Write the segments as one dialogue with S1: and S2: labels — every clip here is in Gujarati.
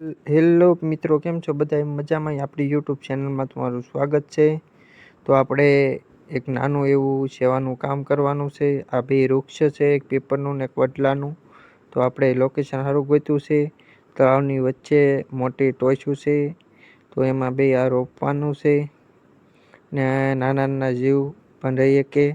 S1: હેલો મિત્રો, કેમ છો બધા? મજામાં? આપણી યુટ્યુબ ચેનલમાં તમારું સ્વાગત છે. તો આપણે એક નાનું એવું સેવાનું કામ કરવાનું છે. આ બે વૃક્ષ છે, એક પીપળનું ને એક વડલાનું. તો આપણે લોકેશન સારું ગોત્યું છે. તળાવની વચ્ચે મોટી ટોચું છે, તો એમાં બે આ રોપવાનું છે ને નાના નાના જીવ પણ રહીએ કે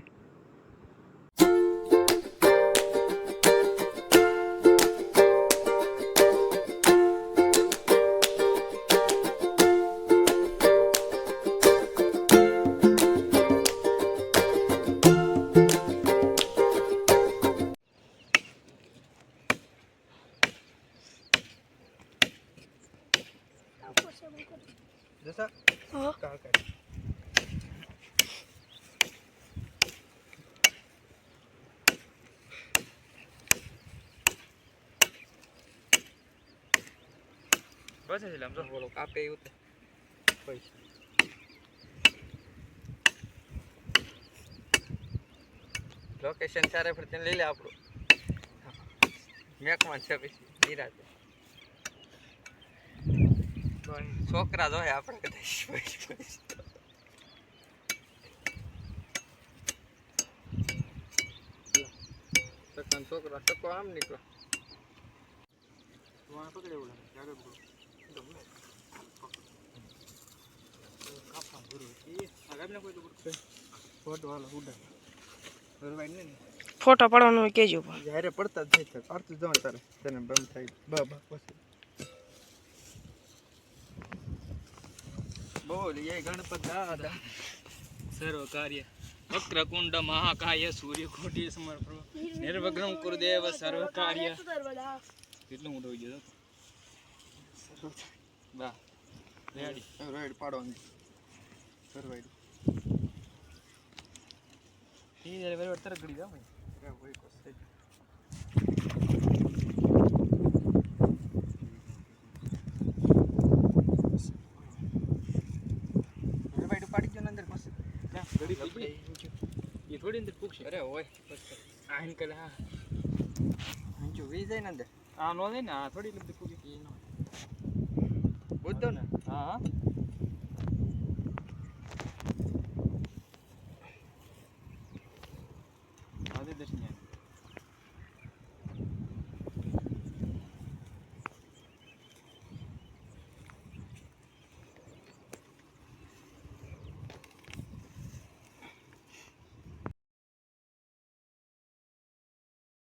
S1: जैसा हाँ बस है हम तो बोलो कापे उते पैसा लोकेशन सारे फिर ले ले आपरो મેક માં છે પછી નિરાતે છોકરા જો હે આપણે કદાચ સકન છોકરા સકો આમ નીકળો વાહ પકડે ઓલા જાડે બરો કાપા ભરો એ આગામને કોઈ તો ફોટો હાલો ઉડા ભરવાઈ ને
S2: ફોટો પડવાનો કેજો
S1: જ્યારે પડતા જ થાય પાડતું જ તારે તને બંધ થાય બા પછી બોલ એ ગણપત દાદા
S3: સર્વ કાર્ય વક્રકુંડ મહાકાય સૂર્યકોટી સમર્પ્રભ નિર્વિઘ્નં કુરુદેવ સર્વ કાર્ય કેટલું મોટો હોય છે બા રેડી
S1: રાઈડ પાડવાની સરવાઈડ
S3: ઈ જરે બરાબર તરક ગડી જાવ ભાઈ
S1: હોય કોસ રાઈડ પાડી ગયો અંદર કોસ
S3: ગડી પડી એ થોડી અંદર પૂછે
S1: અરે હોય
S3: આઈન કલે હા
S1: જો વી જાય ને અંદર
S3: આ નો દે ને આ થોડી લબડી પૂછી
S1: બુદ્ધો ને
S3: હા